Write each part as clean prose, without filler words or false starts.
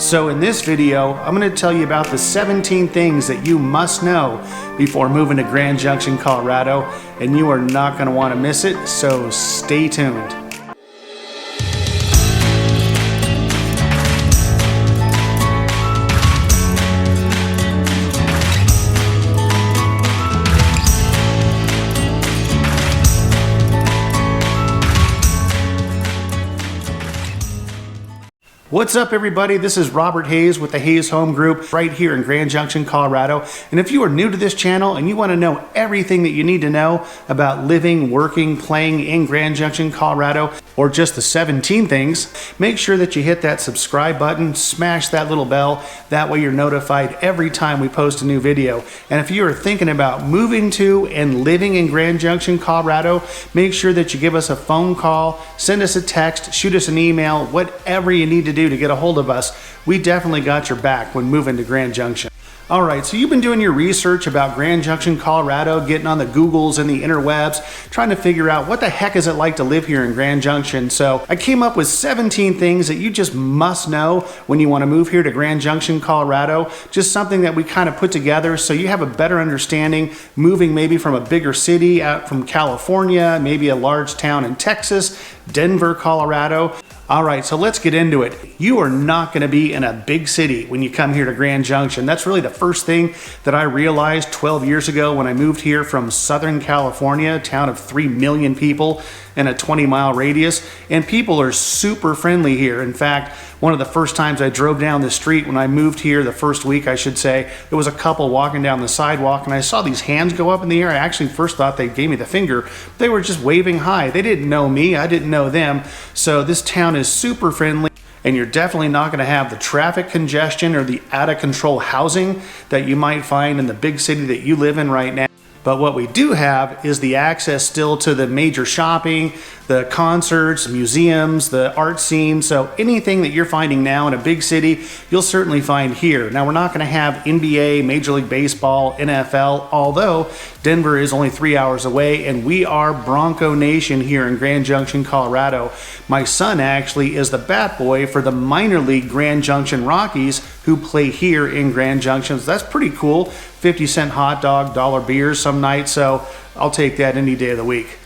So in this video, I'm going to tell you about the 17 things that you must know before moving to Grand Junction, Colorado, and you are not going to want to miss it, so stay tuned. What's up, everybody? This is Robert Hayes with the Hayes Home Group right here in Grand Junction, Colorado. And if you are new to this channel and you want to know everything that you need to know about living, working, playing in Grand Junction, Colorado, or just the 17 things, make sure that you hit that subscribe button, smash that little bell. That way you're notified every time we post a new video. And if you are thinking about moving to and living in Grand Junction, Colorado, make sure that you give us a phone call, send us a text, shoot us an email, whatever you need to do to get a hold of us. We definitely got your back when moving to Grand Junction. All right, so you've been doing your research about Grand Junction, Colorado, getting on the Googles and the interwebs, trying to figure out what the heck is it like to live here in Grand Junction. So I came up with 17 things that you just must know when you want to move here to Grand Junction, Colorado. Just something that we kind of put together so you have a better understanding moving maybe from a bigger city out from California, maybe a large town in Texas, Denver, Colorado. All right, so let's get into it. You are not going to be in a big city when you come here to Grand Junction. That's really the first thing that I realized 12 years ago when I moved here from Southern California, a town of 3 million people in a 20-mile radius. And people are super friendly here. In fact, one of the first times I drove down the street when I moved here, the first week I should say, there was a couple walking down the sidewalk and I saw these hands go up in the air. I actually first thought they gave me the finger. They were just waving hi. They didn't know me. I didn't know them. So this town is super friendly. And you're definitely not going to have the traffic congestion or the out-of-control housing that you might find in the big city that you live in right now. But what we do have is the access still to the major shopping, the concerts, museums, the art scene. So anything that you're finding now in a big city, you'll certainly find here. Now, we're not going to have NBA, Major League Baseball, NFL, although Denver is only 3 hours away, and we are Bronco Nation here in Grand Junction, Colorado. My son actually is the bat boy for the minor league Grand Junction Rockies, who play here in Grand Junction. So that's pretty cool. 50-cent hot dog, dollar beers some nights, so I'll take that any day of the week.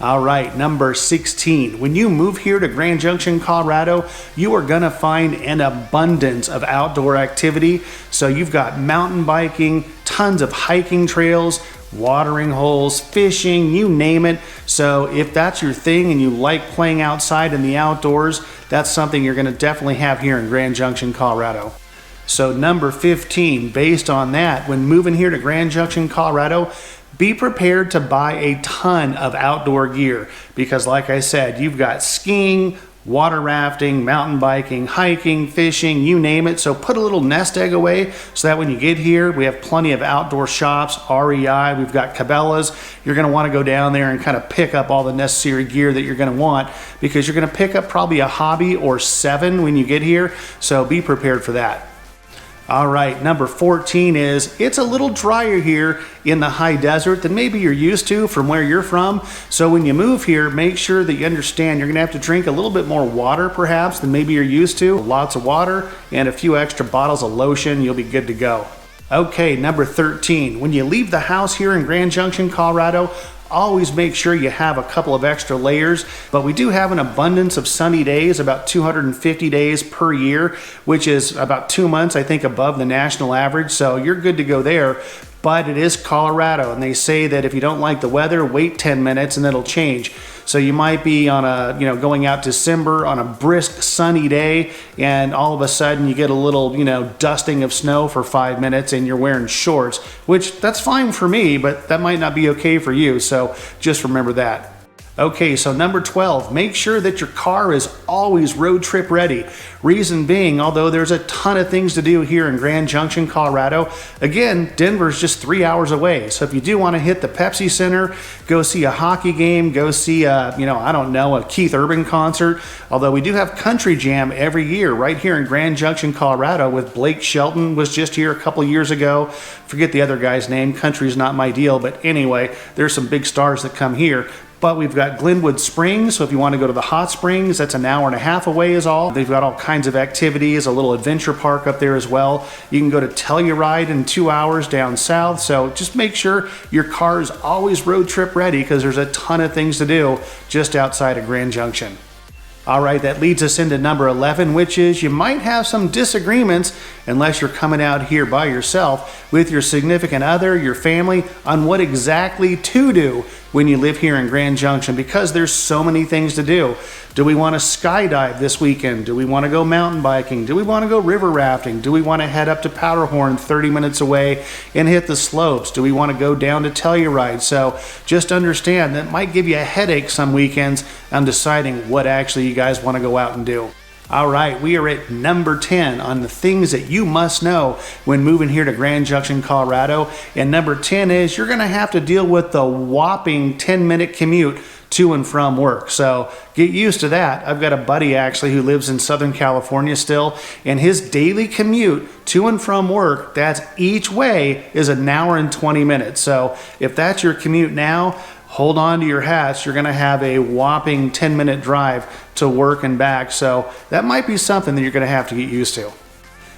All right, number 16. When you move here to Grand Junction, Colorado, you are gonna find an abundance of outdoor activity. So you've got mountain biking, tons of hiking trails, watering holes, fishing, you name it. So if that's your thing and you like playing outside in the outdoors, that's something you're gonna definitely have here in Grand Junction, Colorado. So number 15, based on that, when moving here to Grand Junction, Colorado, be prepared to buy a ton of outdoor gear because like I said, you've got skiing, water rafting, mountain biking, hiking, fishing, you name it. So put a little nest egg away so that when you get here, we have plenty of outdoor shops, REI, we've got Cabela's. You're gonna wanna go down there and kind of pick up all the necessary gear that you're gonna want because you're gonna pick up probably a hobby or 7 when you get here. So be prepared for that. All right, number 14 is it's a little drier here in the high desert than maybe you're used to from where you're from. So when you move here, make sure that you understand you're gonna have to drink a little bit more water perhaps than maybe you're used to. Lots of water and a few extra bottles of lotion, you'll be good to go. Okay, number 13, when you leave the house here in Grand Junction, Colorado, always make sure you have a couple of extra layers, but we do have an abundance of sunny days, about 250 days per year, which is about 2 months, I think, above the national average. So you're good to go there. But it is Colorado, and they say that if you don't like the weather, wait 10 minutes and it'll change. So you might be on a, going out December on a brisk sunny day, and all of a sudden you get a little, dusting of snow for 5 minutes and you're wearing shorts, which that's fine for me, but that might not be okay for you. So just remember that. Okay, so number 12, make sure that your car is always road trip ready. Reason being, although there's a ton of things to do here in Grand Junction, Colorado, again, Denver's just 3 hours away. So if you do want to hit the Pepsi Center, go see a hockey game, go see a Keith Urban concert, although we do have Country Jam every year right here in Grand Junction, Colorado with Blake Shelton was just here a couple years ago. Forget the other guy's name, country's not my deal, but anyway, there's some big stars that come here. But we've got Glenwood Springs, so if you want to go to the hot springs, that's an hour and a half away is all. They've got all kinds of activities, a little adventure park up there as well. You can go to Telluride in 2 hours down south, so just make sure your car is always road trip ready because there's a ton of things to do just outside of Grand Junction. All right, that leads us into number 11, which is you might have some disagreements unless you're coming out here by yourself with your significant other, your family, on what exactly to do when you live here in Grand Junction because there's so many things to do. Do we want to skydive this weekend? Do we want to go mountain biking? Do we want to go river rafting? Do we want to head up to Powderhorn 30 minutes away and hit the slopes? Do we want to go down to Telluride? So just understand that might give you a headache some weekends on deciding what actually you guys want to go out and do. All right, we are at number 10 on the things that you must know when moving here to Grand Junction, Colorado. And number 10 is you're going to have to deal with the whopping 10-minute commute to and from work. So get used to that. I've got a buddy actually who lives in Southern California still, and his daily commute to and from work, that's each way, is an hour and 20 minutes. So if that's your commute now, hold on to your hats. You're going to have a whopping 10-minute drive to work and back. So that might be something that you're going to have to get used to.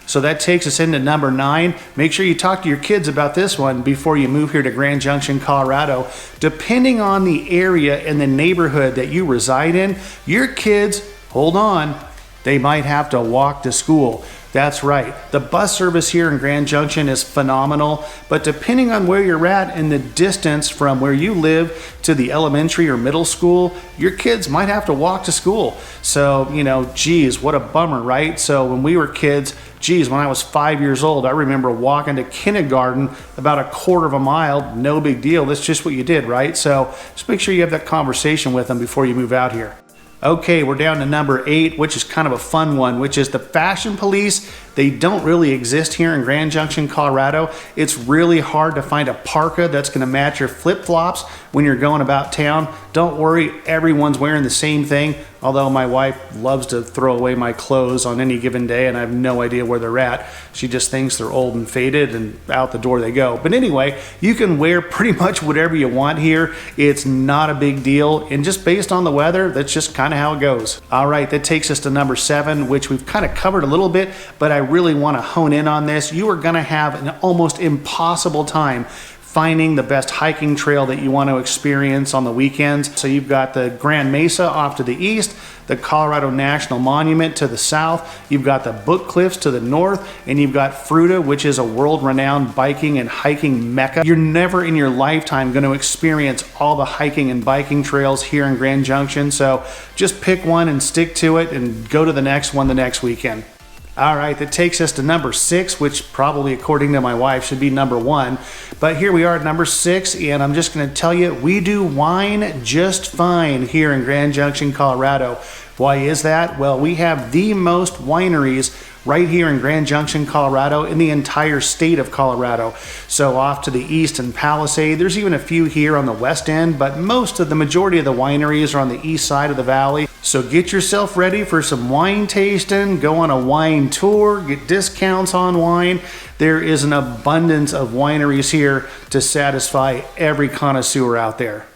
So that takes us into number 9. Make sure you talk to your kids about this one before you move here to Grand Junction, Colorado. Depending on the area and the neighborhood that you reside in, your kids, hold on, they might have to walk to school. That's right. The bus service here in Grand Junction is phenomenal, but depending on where you're at and the distance from where you live to the elementary or middle school, your kids might have to walk to school. So, geez, what a bummer, right? So when we were kids, when I was 5 years old, I remember walking to kindergarten about a quarter of a mile. No big deal. That's just what you did, right? So just make sure you have that conversation with them before you move out here. Okay, we're down to number 8, which is kind of a fun one, which is the fashion police. They don't really exist here in Grand Junction, Colorado. It's really hard to find a parka that's going to match your flip-flops when you're going about town. Don't worry, everyone's wearing the same thing, although my wife loves to throw away my clothes on any given day and I have no idea where they're at. She just thinks they're old and faded and out the door they go. But anyway, you can wear pretty much whatever you want here. It's not a big deal, and just based on the weather, that's just kind of how it goes. All right, that takes us to number 7, which we've kind of covered a little bit, but I really want to hone in on this. You are going to have an almost impossible time finding the best hiking trail that you want to experience on the weekends. So you've got the Grand Mesa off to the east, the Colorado National Monument to the south, you've got the Book Cliffs to the north, and you've got Fruita, which is a world-renowned biking and hiking mecca. You're never in your lifetime going to experience all the hiking and biking trails here in Grand Junction, so just pick one and stick to it and go to the next one the next weekend. All right, that takes us to number 6, which probably, according to my wife, should be number 1. But here we are at number 6, and I'm just going to tell you, we do wine just fine here in Grand Junction, Colorado. Why is that? Well, we have the most wineries right here in Grand Junction, Colorado, in the entire state of Colorado. So off to the east in Palisade, there's even a few here on the west end, but most of the majority of the wineries are on the east side of the valley. So get yourself ready for some wine tasting, go on a wine tour, get discounts on wine. There is an abundance of wineries here to satisfy every connoisseur out there.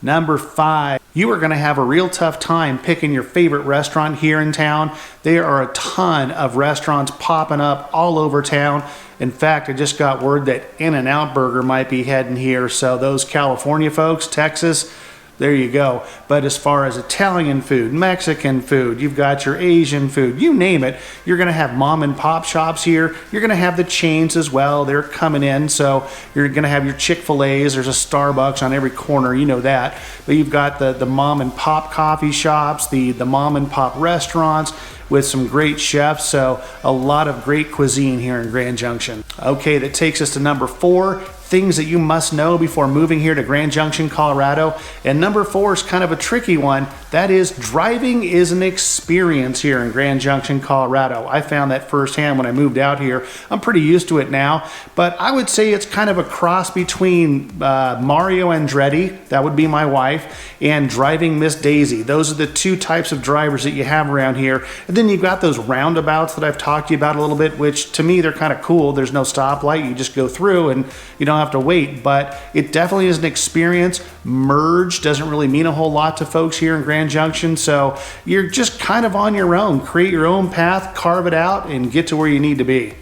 Number 5, you are going to have a real tough time picking your favorite restaurant here in town. There are a ton of restaurants popping up all over town. In fact, I just got word that In-N-Out Burger might be heading here. So those California folks, Texas, there you go. But as far as Italian food, Mexican food, you've got your Asian food, you name it. You're going to have mom and pop shops here. You're going to have the chains as well. They're coming in. So you're going to have your Chick-fil-A's. There's a Starbucks on every corner. You know that. But you've got the mom and pop coffee shops, the mom and pop restaurants with some great chefs. So a lot of great cuisine here in Grand Junction. Okay, that takes us to number 4. Things that you must know before moving here to Grand Junction, Colorado. And number 4 is kind of a tricky one. That is, driving is an experience here in Grand Junction, Colorado. I found that firsthand when I moved out here. I'm pretty used to it now, but I would say it's kind of a cross between Mario Andretti, that would be my wife, and driving Miss Daisy. Those are the two types of drivers that you have around here. And then you've got those roundabouts that I've talked to you about a little bit, which to me, they're kind of cool. There's no stoplight. You just go through and you don't have to wait, but it definitely is an experience. Merge doesn't really mean a whole lot to folks here in Grand Junction, so you're just kind of on your own. Create your own path, carve it out, and get to where you need to be.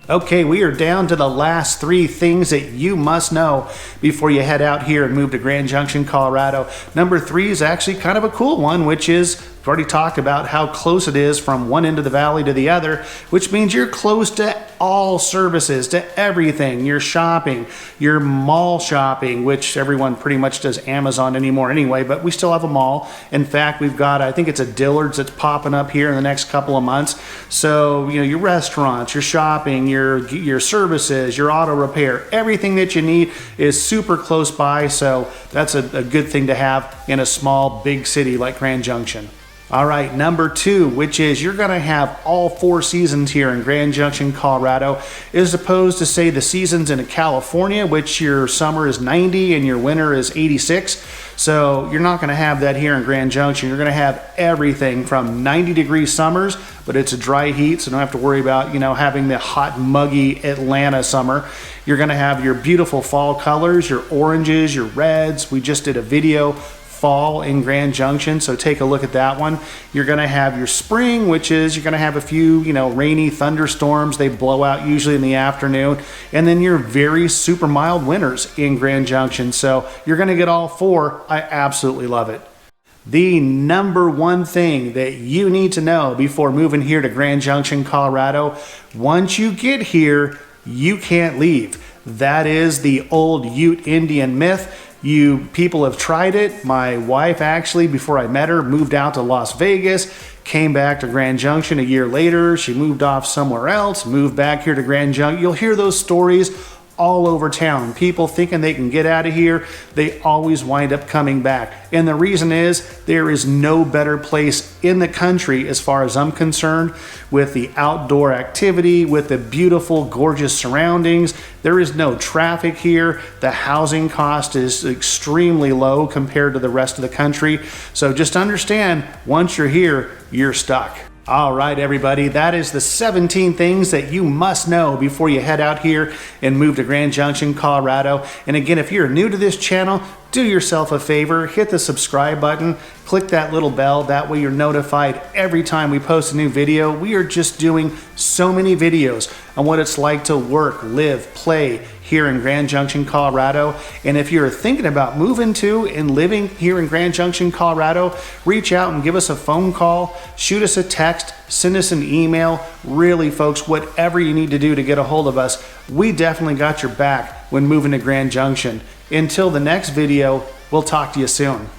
Okay, we are down to the last 3 things that you must know before you head out here and move to Grand Junction, Colorado. Number 3 is actually kind of a cool one, which is, we've already talked about how close it is from one end of the valley to the other, which means you're close to all services, to everything. Your shopping, your mall shopping, which everyone pretty much does Amazon anymore anyway, but we still have a mall. In fact, we've got, I think it's a Dillard's that's popping up here in the next couple of months. So, you know, your restaurants, your shopping, your services, your auto repair, everything that you need is super close by. So that's a good thing to have in a small, big city like Grand Junction. All right, number 2, which is you're going to have all 4 seasons here in Grand Junction, Colorado, as opposed to, say, the seasons in California, which your summer is 90 and your winter is 86. So you're not going to have that here in Grand Junction. You're going to have everything from 90-degree summers, but it's a dry heat, so don't have to worry about, you know, having the hot, muggy Atlanta summer. You're going to have your beautiful fall colors, your oranges, your reds. We just did a video fall in Grand Junction, so take a look at that one. You're going to have your spring, which is you're going to have a few, you know, rainy thunderstorms. They blow out usually in the afternoon, and then your very super mild winters in Grand Junction. So you're going to get all 4. I absolutely love it. The number 1 thing that you need to know before moving here to Grand Junction, Colorado, once you get here, you can't leave. That is the old Ute Indian myth. You people have tried it. My wife actually, before I met her, moved out to Las Vegas, came back to Grand Junction a year later. She moved off somewhere else, moved back here to Grand Junction. You'll hear those stories all over town. People thinking they can get out of here, they always wind up coming back. And the reason is there is no better place in the country, as far as I'm concerned, with the outdoor activity, with the beautiful, gorgeous surroundings. There is no traffic here. The housing cost is extremely low compared to the rest of the country. So just understand, once you're here, you're stuck. All right, everybody, that is the 17 things that you must know before you head out here and move to Grand Junction, Colorado. And again, if you're new to this channel, do yourself a favor, hit the subscribe button, click that little bell. That way you're notified every time we post a new video. We are just doing so many videos on what it's like to work, live, play here in Grand Junction, Colorado. And if you're thinking about moving to and living here in Grand Junction, Colorado, reach out and give us a phone call, shoot us a text, send us an email. Really, folks, whatever you need to do to get a hold of us, we definitely got your back when moving to Grand Junction. Until the next video, we'll talk to you soon.